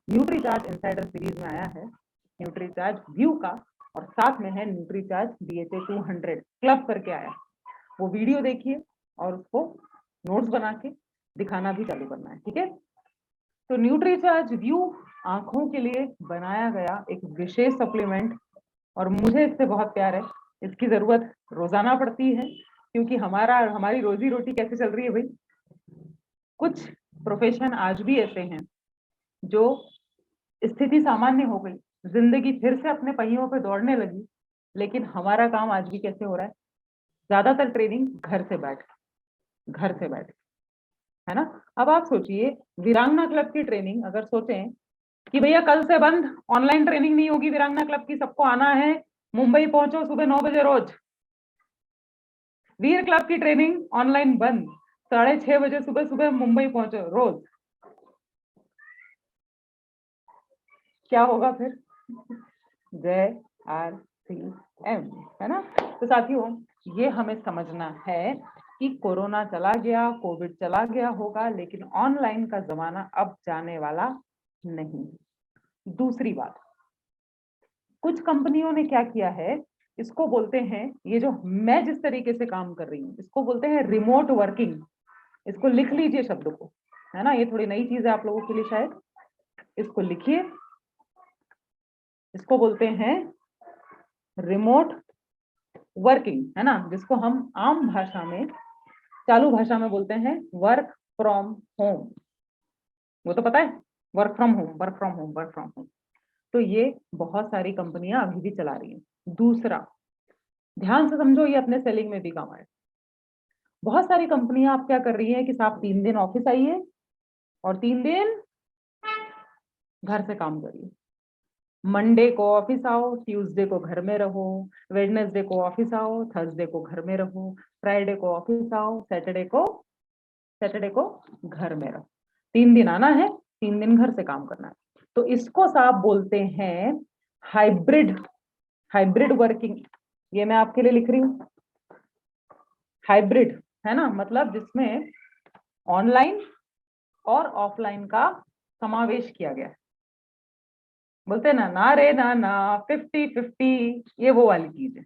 Nutricharge insider series में आया है न्यूट्रीचार्ज व्यू का, और साथ में है न्यूट्रीचार्ज DHA 200 क्लब करके आया। वो वीडियो देखिए और उसको नोट्स बना के दिखाना भी चालू करना है, ठीक है। तो न्यूट्रीचार्ज व्यू आंखों के लिए बनाया गया एक विशेष सप्लीमेंट, और मुझे इससे बहुत प्यार है। इसकी जरूरत रोजाना पड़ती है, क्योंकि हमारी रोजी रोटी कैसे चल रही है भाई। कुछ प्रोफेशन आज भी ऐसे हैं जो स्थिति सामान्य हो गई, जिंदगी फिर से अपने पहियों पे दौड़ने लगी, लेकिन हमारा काम आज भी कैसे हो रहा है, ज्यादातर ट्रेनिंग घर से बैठ, है ना। अब आप सोचिए, वीरांगना क्लब की ट्रेनिंग अगर सोचें कि भैया कल से बंद, ऑनलाइन ट्रेनिंग नहीं होगी वीरांगना क्लब की, सबको आना है, मुंबई पहुंचो सुबह 9 बजे रोज। वीर क्लब की ट्रेनिंग ऑनलाइन बंद, 6:30 बजे सुबह सुबह मुंबई पहुंचो रोज। क्या होगा फिर? जय RCM, है ना। तो साथियों, ये हमें समझना है कि कोरोना चला गया, कोविड चला गया होगा, लेकिन ऑनलाइन का जमाना अब जाने वाला नहीं। दूसरी बात, कुछ कंपनियों ने क्या किया है, इसको बोलते हैं, ये जो मैं जिस तरीके से काम कर रही हूँ इसको बोलते हैं रिमोट वर्किंग। इसको लिख लीजिए शब्द को, है ना, ये थोड़ी नई चीज है आप लोगों के लिए शायद। इसको लिखिए, इसको बोलते हैं रिमोट वर्किंग, है ना, जिसको हम आम भाषा में, चालू भाषा में बोलते हैं वर्क फ्रॉम होम। वो तो पता है, work from home, work from home, work from home. तो ये बहुत सारी कंपनियां अभी भी चला रही हैं। दूसरा, ध्यान से समझो, ये अपने सेलिंग में भी काम आए। बहुत सारी कंपनियां आप क्या कर रही हैं कि साहब 3 दिन ऑफिस आइए और 3 दिन घर से काम करिए। मंडे को ऑफिस आओ, ट्यूसडे को घर में रहो, वेडनेसडे को ऑफिस आओ, थर्सडे को घर में रहो, फ्राइडे को ऑफिस आओ, सैटरडे को घर में रहो। 3 दिन आना है, 3 दिन घर से काम करना है। तो इसको साहब बोलते हैं हाइब्रिड वर्किंग। ये मैं आपके लिए लिख रही हूं, हाइब्रिड, है ना, मतलब जिसमें ऑनलाइन और ऑफलाइन का समावेश किया गया है। बोलते ना, ना रे ना ना, 50-50, ये वो वाली चीज है।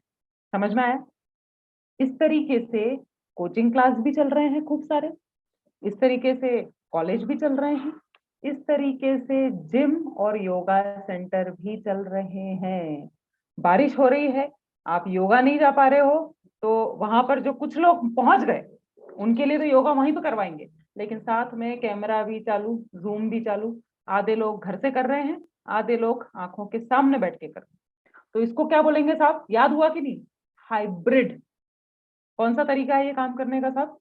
समझ में आया? इस तरीके से कोचिंग क्लास भी चल रहे हैं खूब सारे, इस तरीके से कॉलेज भी चल रहे हैं, इस तरीके से जिम और योगा सेंटर भी चल रहे हैं। बारिश हो रही है, आप योगा नहीं जा पा रहे हो, तो वहां पर जो कुछ लोग पहुंच गए उनके लिए तो योगा वहीं पर करवाएंगे, लेकिन साथ में कैमरा भी चालू, जूम भी चालू। आधे लोग घर से कर रहे हैं, आधे लोग आंखों के सामने बैठ के कर रहे हैं। तो इसको क्या बोलेंगे साहब, याद हुआ कि नहीं? हाइब्रिड। कौन सा तरीका है ये काम करने का साहब?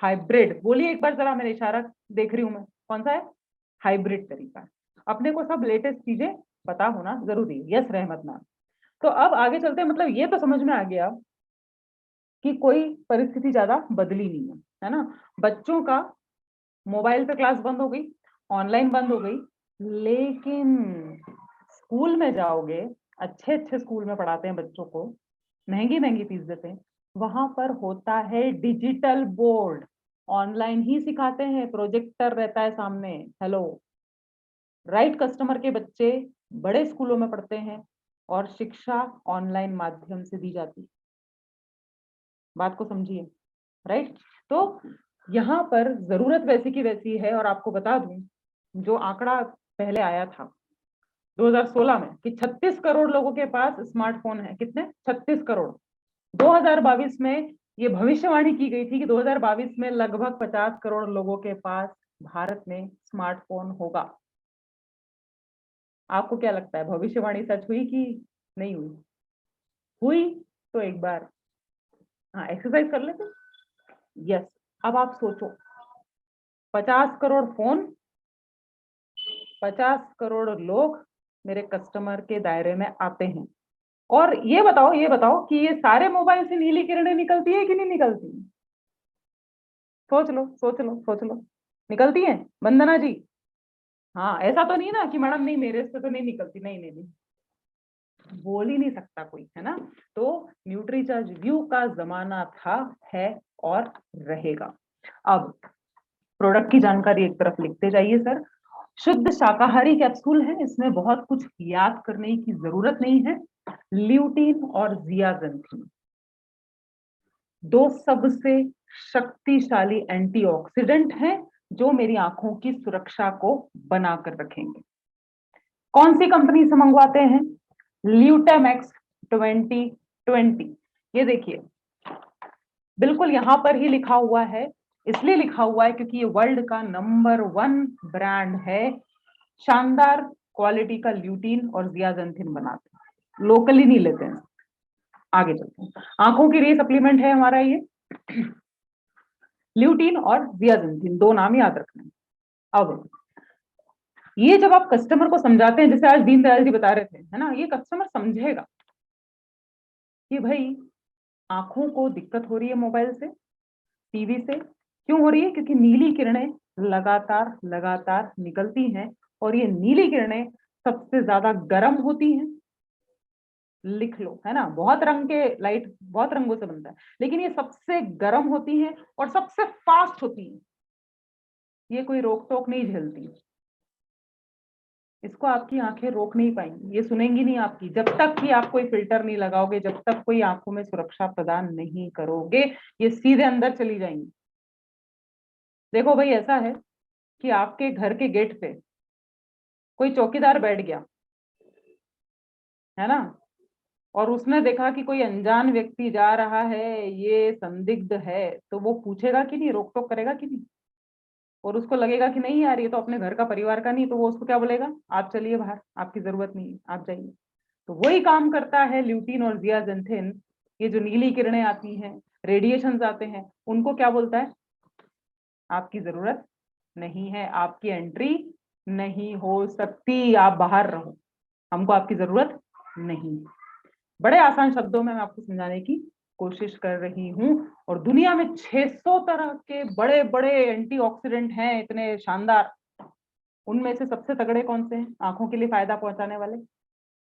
हाइब्रिड। बोलिए एक बार जरा, मेरा इशारा देख रही हूं मैं, कौन सा है? हाइब्रिड तरीका। अपने को सब लेटेस्ट चीजें पता होना जरूरी है। यस रहमत नाम। तो अब आगे चलते हैं, मतलब ये तो समझ में आ गया कि कोई परिस्थिति ज्यादा बदली नहीं है ना। बच्चों का मोबाइल पे क्लास बंद हो गई, ऑनलाइन बंद हो गई, लेकिन स्कूल में जाओगे, अच्छे अच्छे स्कूल में पढ़ाते हैं बच्चों को, महंगी महंगी फीस देते हैं, वहां पर होता है डिजिटल बोर्ड, ऑनलाइन ही सिखाते हैं, प्रोजेक्टर रहता है सामने। हेलो, राइट कस्टमर के बच्चे बड़े स्कूलों में पढ़ते हैं और शिक्षा ऑनलाइन माध्यम से दी जाती है। बात को समझिए, राइट। तो यहाँ पर जरूरत वैसी की वैसी है। और आपको बता दूं, जो आंकड़ा पहले आया था 2016 में कि 36 करोड़ लोगों के पास स्मार्टफोन है। कितने? 36 करोड़। 2022 में ये भविष्यवाणी की गई थी कि 2022 में लगभग 50 करोड़ लोगों के पास भारत में स्मार्टफोन होगा। आपको क्या लगता है, भविष्यवाणी सच हुई कि नहीं हुई? हुई। तो एक बार हाँ एक्सरसाइज कर लेते। यस। अब आप सोचो, 50 करोड़ फोन, 50 करोड़ लोग मेरे कस्टमर के दायरे में आते हैं। और ये बताओ कि ये सारे मोबाइल से नीली किरणें निकलती है कि नहीं निकलती? सोच लो सोच लो सोच लो, निकलती है वंदना जी? हाँ, ऐसा तो नहीं ना कि मैडम नहीं मेरे से तो नहीं निकलती, नहीं नहीं नहीं, बोल ही नहीं सकता कोई, है ना। तो न्यूट्रीचार्ज व्यू का जमाना था, है और रहेगा। अब प्रोडक्ट की जानकारी एक तरफ लिखते जाइए सर। शुद्ध शाकाहारी कैप्सूल है, इसमें बहुत कुछ याद करने की जरूरत नहीं है। ल्यूटीन और जियाजेंथिन दो सबसे शक्तिशाली एंटीऑक्सीडेंट हैं जो मेरी आंखों की सुरक्षा को बनाकर रखेंगे। कौन सी कंपनी से मंगवाते हैं? ल्यूटेमैक्स 2020। ये देखिए बिल्कुल यहां पर ही लिखा हुआ है, इसलिए लिखा हुआ है क्योंकि ये वर्ल्ड का नंबर 1 ब्रांड है। शानदार क्वालिटी का ल्यूटीन और जियाजेंथिन बनाते हैं, लोकली नहीं लेते हैं। आगे चलते हैं, आंखों के लिए सप्लीमेंट है हमारा ये ल्यूटीन और जियाजेंथिन, दो नाम याद रखना है। अब ये जब आप कस्टमर को समझाते हैं, जैसे आज दीनदयाल जी बता रहे थे, है ना, ये कस्टमर समझेगा कि भाई आंखों को दिक्कत हो रही है मोबाइल से, टीवी से। क्यों हो रही है? क्योंकि नीली किरणें लगातार लगातार निकलती हैं और ये नीली किरणें सबसे ज्यादा गर्म होती हैं। लिख लो, है ना, बहुत रंग के लाइट बहुत रंगों से बनता है, लेकिन ये सबसे गर्म होती हैं और सबसे फास्ट होती हैं। ये कोई रोक टोक नहीं झेलती, इसको आपकी आंखें रोक नहीं पाएंगी, ये सुनेंगी नहीं आपकी, जब तक कि आप कोई फिल्टर नहीं लगाओगे, जब तक कोई आंखों में सुरक्षा प्रदान नहीं करोगे, ये सीधे अंदर चली जाएंगी। देखो भाई, ऐसा है कि आपके घर के गेट पे कोई चौकीदार बैठ गया, है ना, और उसने देखा कि कोई अनजान व्यक्ति जा रहा है, ये संदिग्ध है, तो वो पूछेगा कि नहीं, रोक टोक करेगा कि नहीं? और उसको लगेगा कि नहीं यार, ये तो अपने घर का परिवार का नहीं, तो वो उसको क्या बोलेगा? आप चलिए बाहर, आपकी जरूरत नहीं है, आप जाइए। तो वही काम करता है ल्यूटीन और जियाजेंथिन। ये जो नीली किरणें आती हैं, रेडिएशंस आते हैं, उनको क्या बोलता है? आपकी जरूरत नहीं है, आपकी एंट्री नहीं हो सकती, आप बाहर रहो, हमको आपकी जरूरत नहीं। बड़े आसान शब्दों में मैं आपको समझाने की कोशिश कर रही हूं। और दुनिया में 600 तरह के बड़े बड़े एंटीऑक्सीडेंट हैं, इतने शानदार। उनमें से सबसे तगड़े कौन से हैं आंखों के लिए फायदा पहुंचाने वाले?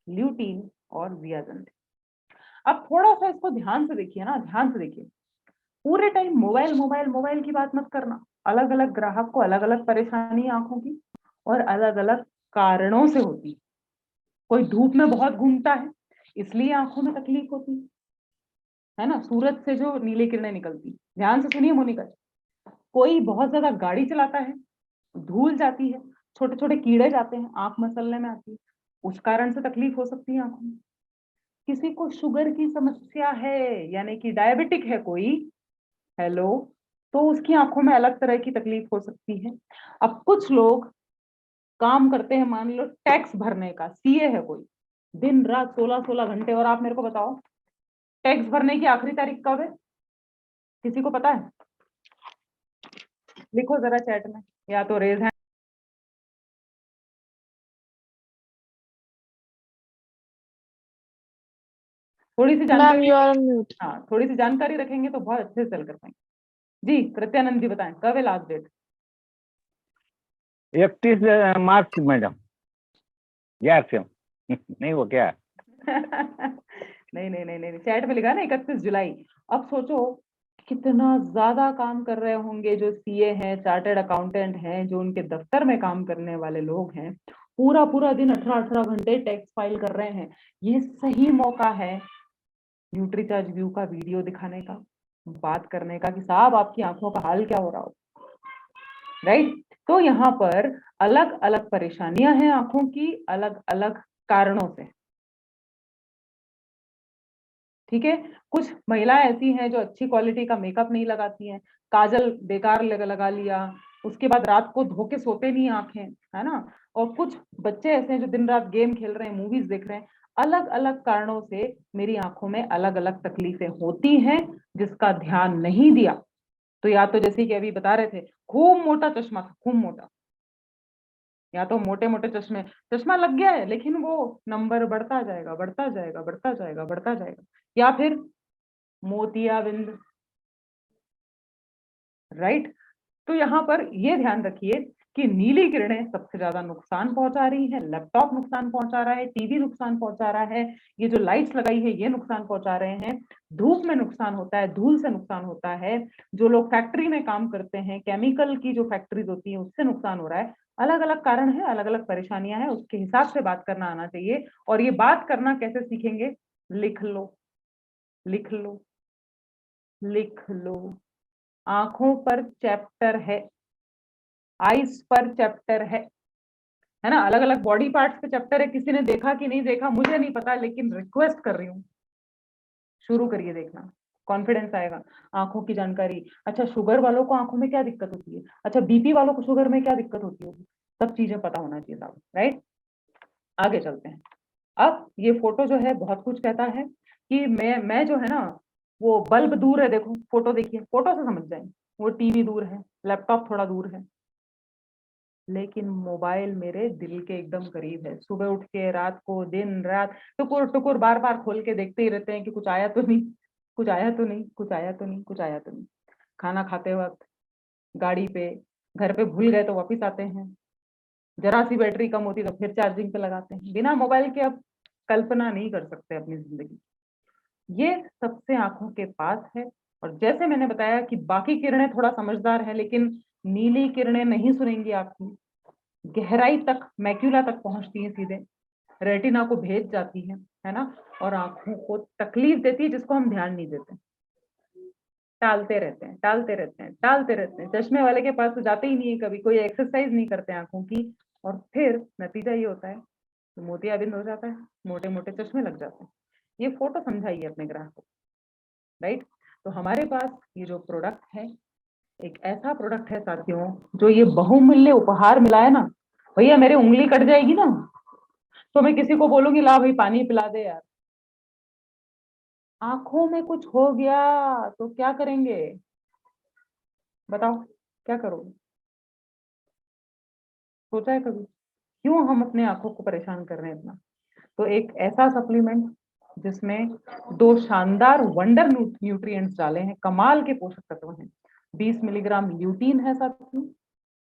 ल्यूटीन और जियाजेंथिन। अब थोड़ा सा इसको ध्यान से देखिए ना, ध्यान से देखिए। पूरे टाइम मोबाइल मोबाइल मोबाइल की बात मत करना। अलग अलग ग्राहक को अलग अलग परेशानी आंखों की और अलग अलग कारणों से होती है। कोई धूप में बहुत घूमता है, इसलिए आंखों में तकलीफ होती है ना, सूरज से जो नीली किरणें निकलती। ध्यान से सुनिए मोनिका, कोई बहुत ज्यादा गाड़ी चलाता है, धूल जाती है, छोटे छोटे कीड़े जाते हैं, आंख मसलने में आती है, उस कारण से तकलीफ हो सकती है आंखों में। किसी को शुगर की समस्या है, यानी कि डायबिटिक है कोई, हेलो, तो उसकी आंखों में अलग तरह की तकलीफ हो सकती है। अब कुछ लोग काम करते हैं, मान लो टैक्स भरने का, सीए है कोई, दिन रात 16-16 घंटे, और आप मेरे को बताओ टैक्स भरने की आखिरी तारीख कब है? किसी को पता है? लिखो जरा चैट में, या तो रेज हैंड। थोड़ी सी मैम जानकारी, यू आर ऑन म्यूट। हाँ थोड़ी सी जानकारी रखेंगे तो बहुत अच्छे से चल कर पाएंगे। जी प्रत्यानंद जी बताएं, कब है लास्ट डेट? 31 मार्च मैडम। यार से नहीं वो क्या? नहीं नहीं नहीं नहीं, चैट में लिखा है ना 31 जुलाई। अब सोचो कितना ज्यादा काम कर रहे होंगे जो सीए हैं, चार्टर्ड अकाउंटेंट हैं, जो उनके दफ्तर में काम करने वाले लोग हैं, पूरा पूरा दिन 18-18 घंटे टैक्स फाइल कर रहे हैं। ये सही मौका है न्यूट्रीचार्ज व्यू का वीडियो दिखाने का, बात करने का कि साहब आपकी आंखों का हाल क्या हो रहा हो, राइट? तो यहाँ पर अलग अलग परेशानियां हैं आंखों की, अलग अलग कारणों से, ठीक है। कुछ महिलाएं ऐसी हैं जो अच्छी क्वालिटी का मेकअप नहीं लगाती हैं, काजल बेकार लगा लिया, उसके बाद रात को धो के सोते नहीं आंखें, है ना। और कुछ बच्चे ऐसे हैं जो दिन रात गेम खेल रहे हैं, मूवीज देख रहे हैं। अलग अलग कारणों से मेरी आंखों में अलग अलग तकलीफें होती हैं, जिसका ध्यान नहीं दिया तो या तो जैसे कि अभी बता रहे थे, खूब मोटा चश्मा था, खूब मोटा, या तो मोटे मोटे चश्मे, चश्मा लग गया है लेकिन वो नंबर बढ़ता जाएगा बढ़ता जाएगा बढ़ता जाएगा बढ़ता जाएगा, या फिर मोतियाबिंद, राइट। तो यहाँ पर ये ध्यान रखिए कि नीली किरणें सबसे ज्यादा नुकसान पहुंचा रही है, लैपटॉप नुकसान पहुंचा रहा है, टीवी नुकसान पहुंचा रहा है, ये जो लाइट्स लगाई है ये नुकसान पहुंचा रहे हैं, धूप में नुकसान होता है, धूल से नुकसान होता है, जो लोग फैक्ट्री में काम करते हैं, केमिकल की जो फैक्ट्रीज होती है उससे नुकसान हो रहा है। अलग अलग कारण है, अलग अलग परेशानियां हैं, उसके हिसाब से बात करना आना चाहिए। और ये बात करना कैसे सीखेंगे? लिख लो, लिख लो, लिख लो। आंखों पर चैप्टर है, आईज पर चैप्टर है ना? अलग अलग बॉडी पार्ट्स पे चैप्टर है। किसी ने देखा कि नहीं देखा मुझे नहीं पता, लेकिन रिक्वेस्ट कर रही हूँ, शुरू करिए देखना, कॉन्फिडेंस आएगा। आंखों की जानकारी, अच्छा शुगर वालों को आंखों में क्या दिक्कत होती है, अच्छा बीपी वालों को शुगर में क्या दिक्कत होती होगी, सब चीजें पता होना चाहिए साहब, राइट? आगे चलते हैं। अब ये फोटो जो है बहुत कुछ कहता है कि मैं जो है ना, वो बल्ब दूर है, देखो फोटो देखिए, फोटो से समझ जाएंगे। वो टीवी दूर है, लैपटॉप थोड़ा दूर है, लेकिन मोबाइल मेरे दिल के एकदम करीब है। सुबह उठ के, रात को, दिन रात टुकुर टुकुर बार बार खोल के देखते ही रहते हैं कि कुछ आया तो नहीं, कुछ आया तो नहीं, कुछ आया तो नहीं, कुछ आया तो नहीं। खाना खाते वक्त, गाड़ी पे, घर पे भूल गए तो वापिस आते हैं, जरा सी बैटरी कम होती तो फिर चार्जिंग पे लगाते हैं। बिना मोबाइल के अब कल्पना नहीं कर सकते अपनी जिंदगी। ये सबसे आंखों के पास है। और जैसे मैंने बताया कि बाकी किरणें थोड़ा समझदार है, लेकिन नीली किरणें नहीं सुनेंगी आपकी, गहराई तक, मैक्यूला तक पहुंचती है, सीधे रेटिना को भेज जाती है ना? और आंखों को तकलीफ देती है, जिसको हम ध्यान नहीं देते, टालते रहते हैं, टालते रहते हैं, टालते रहते हैं। चश्मे वाले के पास तो जाते ही नहीं है कभी, कोई एक्सरसाइज नहीं करते आंखों की, और फिर नतीजा ये होता है कि मोतियाबिंद हो जाता है, मोटे मोटे चश्मे लग जाते हैं। ये फोटो समझाइए अपने ग्राहक को, राइट? तो हमारे पास ये जो प्रोडक्ट है, एक ऐसा प्रोडक्ट है साथियों, जो ये बहुमूल्य उपहार मिला है ना। भैया मेरी उंगली कट जाएगी ना, तो मैं किसी को बोलूंगी ला भाई पानी पिला दे यार, आंखों में कुछ हो गया तो क्या करेंगे? बताओ, क्या करोगे? सोचा है कभी? क्यों हम अपने आंखों को परेशान कर रहे हैं इतना? तो एक ऐसा सप्लीमेंट जिसमें दो शानदार वंडर न्यूट्रिएंट्स डाले हैं, कमाल के पोषक तत्व हैं। 20 मिलीग्राम ल्यूटीन है साथ में,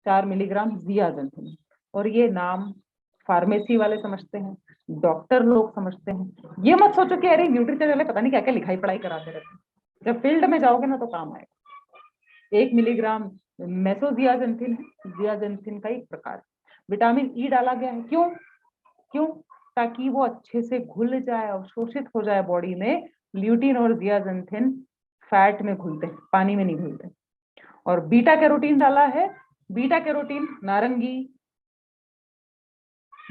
4 मिलीग्राम जियाजंथीन। और ये नाम फार्मेसी वाले समझते हैं, डॉक्टर लोग समझते हैं। ये मत सोचो कि अरे न्यूट्रिशन वाले पता नहीं क्या क्या लिखाई पढ़ाई कराते रहते हैं। जब फील्ड में जाओगे ना तो काम आएगा। 1 मिलीग्राम मेसोजियाजेंथिन है, जियाजेंथिन का एक प्रकार। विटामिन ई डाला गया है, क्यों? क्यों? ताकि वो अच्छे से घुल जाए, अवशोषित हो जाए बॉडी में। ल्यूटीन और जियाजेंथिन फैट में घुलते हैं, पानी में नहीं घुलते। और बीटा कैरोटीन डाला है। बीटा कैरोटीन नारंगी,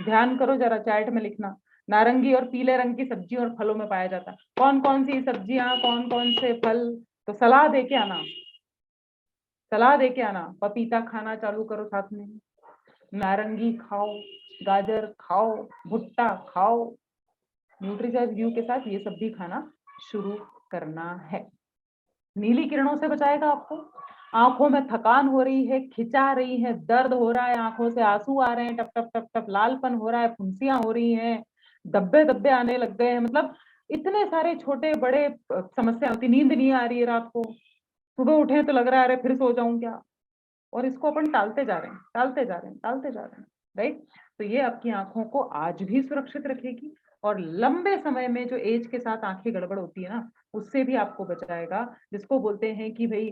ध्यान करो जरा, चार्ट में लिखना, नारंगी और पीले रंग की सब्जियों और फलों में पाया जाता है। कौन कौन सी सब्जियां, कौन कौन से फल? तो सलाह दे के आना, सलाह दे के आना। पपीता खाना चालू करो साथ में, नारंगी खाओ, गाजर खाओ, भुट्टा खाओ। न्यूट्रीचार्ज व्यू के साथ ये सब भी खाना शुरू करना है। नीली किरणों से बचाएगा आपको। आंखों में थकान हो रही है, खिंचा रही है, दर्द हो रहा है, आंखों से आंसू आ रहे हैं, टप टप टप टप, लालपन हो रहा है, फुंसियां हो रही हैं, धब्बे धब्बे आने लग गए हैं, मतलब इतने सारे छोटे बड़े समस्या होती, नींद नहीं आ रही है रात को, सुबह उठे तो लग रहा है अरे फिर सो जाऊं क्या? और इसको अपन टालते जा रहे हैं, टालते जा रहे हैं, टालते जा रहे हैं, राइट? तो ये आपकी आंखों को आज भी सुरक्षित रखेगी, और लंबे समय में जो एज के साथ आंखें गड़बड़ होती है ना, उससे भी आपको बचाएगा, जिसको बोलते हैं कि भाई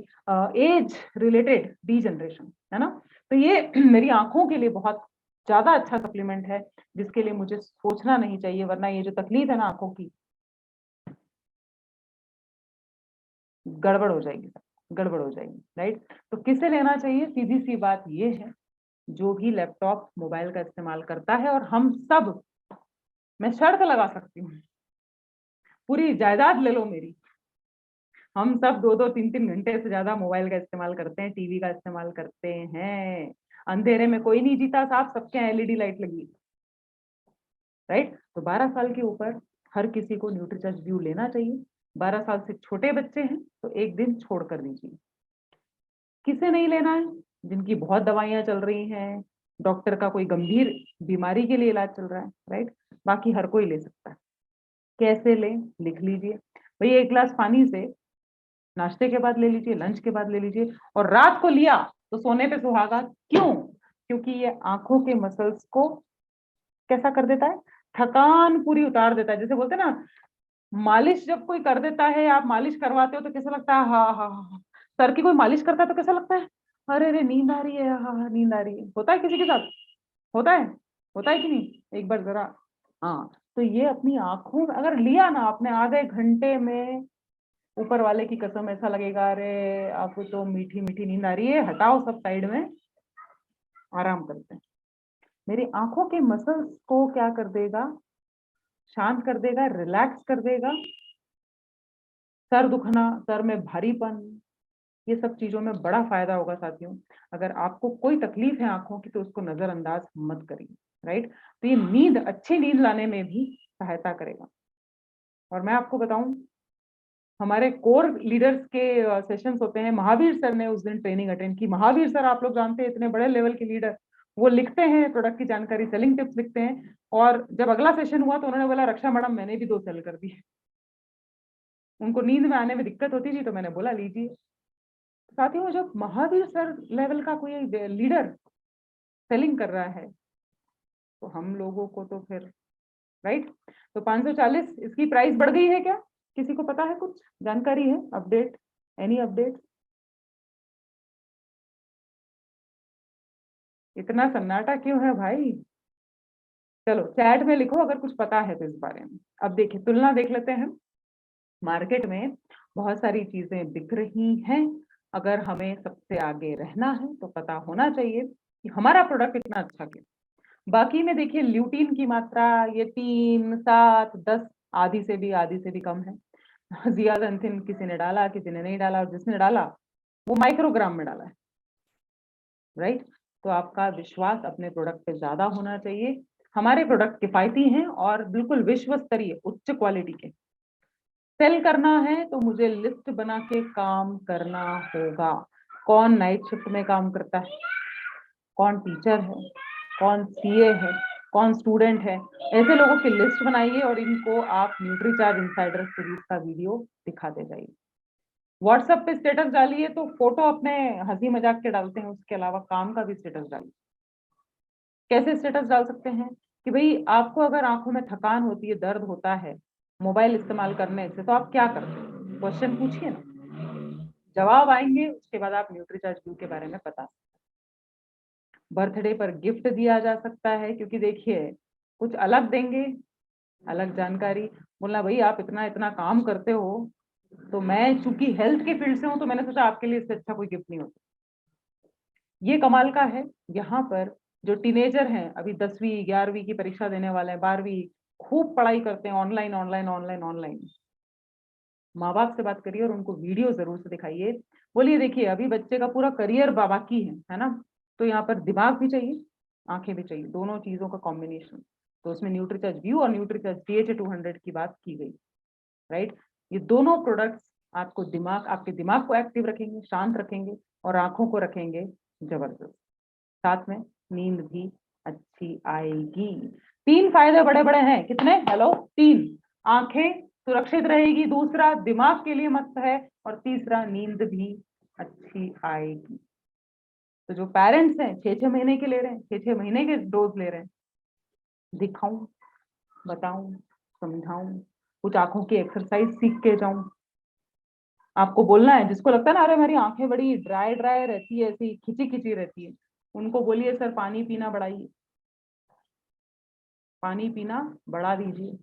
एज रिलेटेड डीजनरेशन, है ना? तो ये मेरी आंखों के लिए बहुत ज्यादा अच्छा सप्लीमेंट है, जिसके लिए मुझे सोचना नहीं चाहिए, वरना ये जो तकलीफ है ना आंखों की, गड़बड़ हो जाएगी, गड़बड़ हो जाएगी, राइट? तो किसे लेना चाहिए? सीधी सी बात ये है, जो भी लैपटॉप मोबाइल का इस्तेमाल करता है। और हम सब, मैं शर्त लगा सकती हूँ, पूरी जायदाद ले लो मेरी, हम सब 2-2 3-3 घंटे से ज्यादा मोबाइल का इस्तेमाल करते हैं, टीवी का इस्तेमाल करते हैं। अंधेरे में कोई नहीं जीता साहब, सबके यहाँ एलईडी लाइट लगी, राइट? तो 12 साल के ऊपर हर किसी को न्यूट्रीचार्ज व्यू लेना चाहिए। 12 साल से छोटे बच्चे हैं तो एक दिन छोड़ कर दीजिए। किसे नहीं लेना है? जिनकी बहुत दवाइयां चल रही हैं, डॉक्टर का कोई गंभीर बीमारी के लिए इलाज चल रहा है, राइट? बाकी हर कोई ले सकता है। कैसे लें? लिख लीजिए भैया, 1 गिलास पानी से नाश्ते के बाद ले लीजिए, लंच के बाद ले लीजिए, और रात को लिया तो सोने पे सुहागा। क्यों? क्योंकि ये आंखों के मसल्स को कैसा कर देता है? थकान पूरी उतार देता है। जैसे बोलते हैं ना, मालिश जब कोई कर देता है, आप मालिश करवाते हो तो कैसा लगता है? हाँ हाँ हाँ। सर की कोई मालिश करता है तो कैसा लगता है? अरे अरे नींद आ रही है, हाँ हाँ नींद आ रही है, होता है किसी के साथ, होता है, होता है कि नहीं, एक बार जरा। हाँ, तो ये अपनी आंखों में अगर लिया ना आपने आधे घंटे में, ऊपर वाले की कसम ऐसा लगेगा, अरे आपको तो मीठी मीठी नींद आ रही है, हटाओ सब साइड में, आराम करते हैं। मेरी आंखों के मसल्स को क्या कर देगा, शांत कर देगा, रिलैक्स कर देगा। सर दुखना, सर में भारीपन, ये सब चीजों में बड़ा फायदा होगा साथियों। अगर आपको कोई तकलीफ है आंखों की तो उसको नजरअंदाज मत करिए, राइट। तो ये नींद, अच्छी नींद लाने में भी सहायता करेगा। और मैं आपको बताऊं, हमारे कोर लीडर्स के सेशंस होते हैं, महावीर सर ने उस दिन ट्रेनिंग अटेंड की। महावीर सर आप लोग जानते हैं, इतने बड़े लेवल के लीडर, वो लिखते हैं प्रोडक्ट की जानकारी, सेलिंग टिप्स लिखते हैं। और जब अगला सेशन हुआ तो उन्होंने बोला, रक्षा मैडम मैंने भी 2 सेल कर दिए। उनको नींद में आने में दिक्कत होती थी, तो मैंने बोला लीजिए। साथियों, जब महावीर सर लेवल का कोई लीडर सेलिंग कर रहा है तो हम लोगों को तो फिर, राइट। तो 540 इसकी प्राइस बढ़ गई है क्या, किसी को पता है, कुछ जानकारी है, अपडेट, एनी अपडेट? इतना सन्नाटा क्यों है भाई? चलो चैट में लिखो अगर कुछ पता है तो इस बारे में। अब देखिए, तुलना देख लेते हैं। मार्केट में बहुत सारी चीजें बिक रही हैं। अगर हमें सबसे आगे रहना है तो पता होना चाहिए कि हमारा प्रोडक्ट इतना अच्छा क्यों। बाकी में देखिए, ल्यूटीन की मात्रा ये 3, 7, 10, आधी से भी कम है। जियादंथिन किसी ने डाला, किसी ने नहीं डाला, और जिसने डाला वो माइक्रोग्राम में डाला है, राइट। तो आपका विश्वास अपने प्रोडक्ट पे ज्यादा होना चाहिए। हमारे प्रोडक्ट किफायती हैं और बिल्कुल विश्व स्तरीय उच्च क्वालिटी के। सेल करना है तो मुझे लिस्ट बना के काम करना होगा। कौन नाइट शिफ्ट में काम करता है, कौन टीचर है, कौन सीए है, कौन स्टूडेंट है, ऐसे लोगों की लिस्ट बनाइए और इनको आप न्यूट्रीचार्ज इनसाइडर सीरीज का वीडियो दिखाते जाइए। व्हाट्सएप पे स्टेटस डालिए तो फोटो अपने हंसी मजाक के डालते हैं, उसके अलावा काम का भी स्टेटस डालिए। कैसे स्टेटस डाल सकते हैं कि भाई आपको अगर आंखों में थकान होती है, दर्द होता है मोबाइल इस्तेमाल करने से, तो आप क्या करते हैं, क्वेश्चन पूछिए ना, जवाब आएंगे, उसके बाद आप न्यूट्रीचार्ज व्यू के बारे में बता। बर्थडे पर गिफ्ट दिया जा सकता है, क्योंकि देखिए कुछ अलग देंगे, अलग जानकारी। बोलना भाई आप इतना इतना काम करते हो, तो मैं चूंकि हेल्थ के फील्ड से हूं तो मैंने सोचा आपके लिए इससे अच्छा कोई गिफ्ट नहीं होता। ये कमाल का है। यहाँ पर जो टीनेजर हैं, अभी 10वीं 11वीं की परीक्षा देने वाले हैं, 12वीं, खूब पढ़ाई करते हैं, ऑनलाइन ऑनलाइन ऑनलाइन ऑनलाइन। माँ बाप से बात करिए और उनको वीडियो जरूर से दिखाइए। बोलिए देखिए अभी बच्चे का पूरा करियर बाकी है ना, तो यहाँ पर दिमाग भी चाहिए, आंखें भी चाहिए, दोनों चीजों का कॉम्बिनेशन। तो उसमें न्यूट्रीचार्ज व्यू और न्यूट्रीचार्ज DHA 200 की बात की गई, राइट। ये दोनों प्रोडक्ट्स आपको दिमाग, आपके दिमाग को एक्टिव रखेंगे, शांत रखेंगे, और आंखों को रखेंगे जबरदस्त। साथ में नींद भी अच्छी आएगी। 3 फायदे बड़े बड़े हैं, कितने, हेलो, 3। आंखें सुरक्षित रहेगी, दूसरा दिमाग के लिए मस्त है, और तीसरा नींद भी अच्छी आएगी। तो जो पेरेंट्स हैं 6-6 महीने के ले रहे हैं, 6-6 महीने के डोज ले रहे हैं, दिखाऊं, बताऊं, समझाऊं, कुछ आंखों की एक्सरसाइज सीख के जाऊं। आपको बोलना है, जिसको लगता है ना अरे मेरी आंखें बड़ी ड्राई ड्राई रहती है, ऐसी खिंची खिंची रहती है, उनको बोलिए सर पानी पीना बढ़ाइए, पानी पीना बढ़ा दीजिए।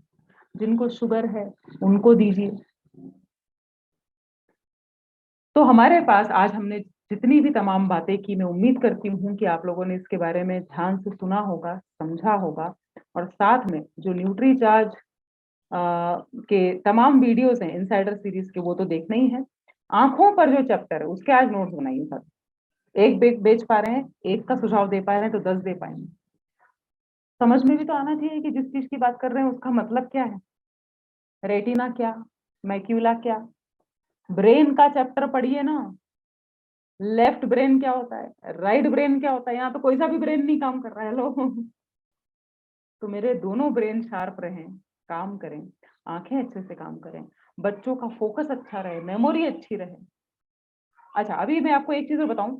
जिनको शुगर है उनको दीजिए। तो हमारे पास आज हमने जितनी भी तमाम बातें की, मैं उम्मीद करती हूँ कि आप लोगों ने इसके बारे में ध्यान से सुना होगा, समझा होगा। और साथ में जो न्यूट्रीचार्ज के तमाम वीडियोस हैं इनसाइडर सीरीज के, वो तो देखना ही है। आंखों पर जो चैप्टर है उसके आज नोट्स बनाइए सर। एक बेच पा रहे हैं, एक का सुझाव दे पा रहे हैं, तो 10 दे पाएंगे। समझ में भी तो आना चाहिए कि जिस चीज की बात कर रहे हैं उसका मतलब क्या है। रेटिना क्या, मैक्यूला क्या, ब्रेन का चैप्टर पढ़िए ना। लेफ्ट ब्रेन क्या होता है, राइट ब्रेन क्या होता है, यहाँ तो कोई सा भी ब्रेन नहीं काम कर रहा है लोग। तो मेरे दोनों ब्रेन शार्प रहें, काम करें, आंखें अच्छे से काम करें, बच्चों का फोकस अच्छा रहे, मेमोरी अच्छी रहे। अच्छा, अभी मैं आपको एक चीज और बताऊं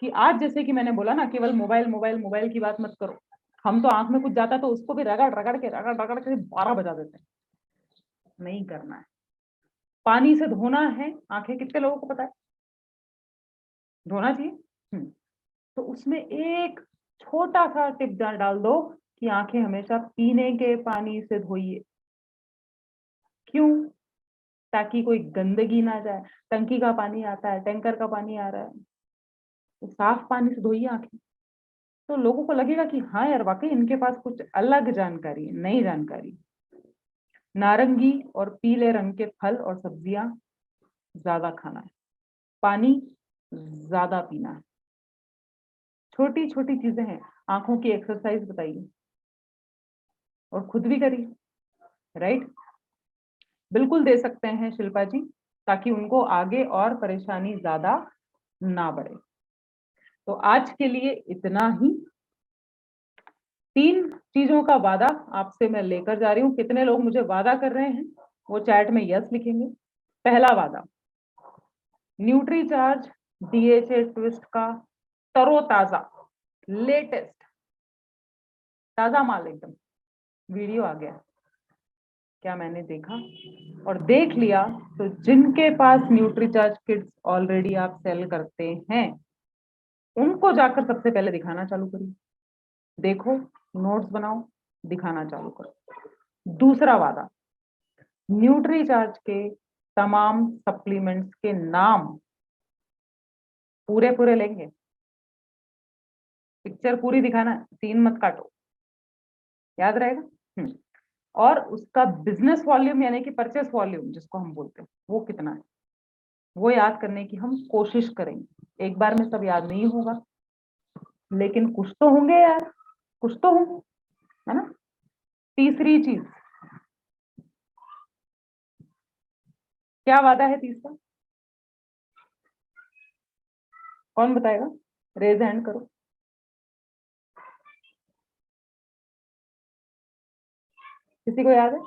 कि आज जैसे कि मैंने बोला ना, केवल मोबाइल मोबाइल मोबाइल की बात मत करो। हम तो आंख में कुछ जाता तो उसको भी रगड़ के 12 बजा देते हैं। नहीं करना है। पानी से धोना है आंखें, कितने लोगों को पता है? धोना चाहिए। तो उसमें एक छोटा सा टिप डाल दो कि आंखें हमेशा पीने के पानी से धोइए। क्यों? ताकि कोई गंदगी ना जाए। टंकी का पानी आता है, टैंकर का पानी आ रहा है, तो साफ पानी से धोइए आंखें। तो लोगों को लगेगा कि हाँ यार, वाकई इनके पास कुछ अलग जानकारी है, नई जानकारी। नारंगी और पीले रंग के फल और सब्जियां ज्यादा खाना है, पानी ज्यादा पीना है। छोटी छोटी चीजें हैं। आंखों की एक्सरसाइज बताइए और खुद भी करिए, राइट? बिल्कुल दे सकते हैं शिल्पा जी, ताकि उनको आगे और परेशानी ज्यादा ना बढ़े। तो आज के लिए इतना ही। 3 चीजों का वादा आपसे मैं लेकर जा रही हूँ। कितने लोग मुझे वादा कर रहे हैं वो चैट में यस लिखेंगे। पहला वादा, न्यूट्रीचार्ज डीएचए ट्विस्ट का तरोताजा लेटेस्ट ताजा माल एकदम वीडियो आ गया। क्या मैंने देखा और देख लिया, तो जिनके पास न्यूट्रीचार्ज किट्स ऑलरेडी आप सेल करते हैं उनको जाकर सबसे पहले दिखाना चालू करिए। देखो, नोट्स बनाओ, दिखाना चालू करो। दूसरा वादा, न्यूट्रीचार्ज के तमाम सप्लीमेंट्स के नाम पूरे पूरे लेंगे। पिक्चर पूरी दिखाना, सीन मत काटो, याद रहेगा। और उसका बिजनेस वॉल्यूम यानी कि परचेस वॉल्यूम जिसको हम बोलते हैं, वो कितना है, वो याद करने की हम कोशिश करेंगे। एक बार में सब याद नहीं होगा, लेकिन कुछ तो होंगे यार, कुछ तो होंगे, है ना? तीसरी चीज, क्या वादा है तीसरा? कौन बताएगा? रेज हैंड करो। किसी को याद है?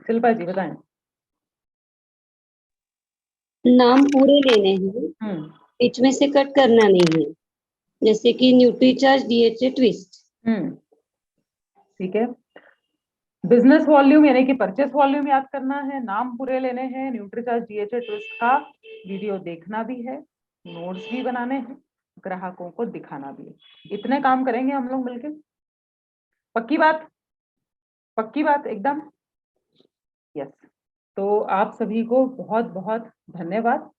शिल्पा जी बताएं। नाम पूरे लेने हैं, हम्म बीच में से कट करना नहीं है, जैसे कि न्यूट्रीचार्ज डीएचए ट्विस्ट। ठीक है। बिजनेस वॉल्यूम यानी कि परचेस वॉल्यूम याद करना है, नाम पूरे लेने हैं, न्यूट्रीचार्ज डीएचए ट्विस्ट का वीडियो देखना भी है, नोट्स भी बनाने हैं, ग्राहकों को दिखाना भी है। इतने काम करेंगे हम लोग मिलके। पक्की बात? पक्की बात एकदम? यस। तो आप सभी को बहुत बहुत धन्यवाद।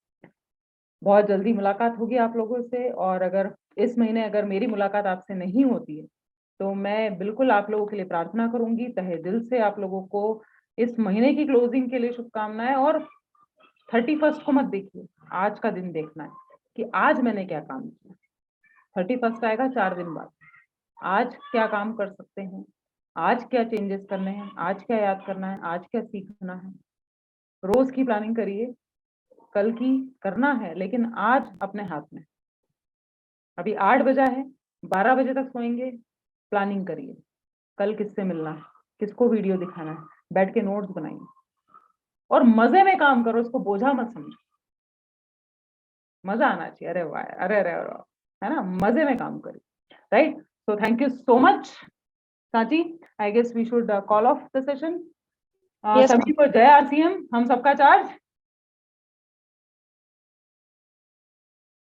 बहुत जल्दी मुलाकात होगी आप लोगों से, और अगर इस महीने अगर मेरी मुलाकात आपसे नहीं होती है तो मैं बिल्कुल आप लोगों के लिए प्रार्थना करूंगी तहे दिल से। आप लोगों को इस महीने की क्लोजिंग के लिए शुभकामनाएं। और 31st को मत देखिए, आज का दिन देखना है कि आज मैंने क्या काम किया। 31st आएगा 4 दिन बाद, आज क्या काम कर सकते हैं, आज क्या चेंजेस करने हैं, आज क्या याद करना है, आज क्या सीखना है। रोज की प्लानिंग करिए, कल की करना है, लेकिन आज अपने हाथ में। अभी 8 बजा है, 12 बजे तक सोएंगे, प्लानिंग करिए कल किससे मिलना है, किसको वीडियो दिखाना है, बैठ के नोट्स बनाइए और मजे में काम करो, उसको बोझा मत समझो। मजा आना चाहिए। अरे वाह, अरे अरे अरे, है ना? मजे में काम करिए, right? So thank you so much Sanchi. I guess we should call off the session. Yes, सभी को जय आरसीएम, हम सबका चार्ज।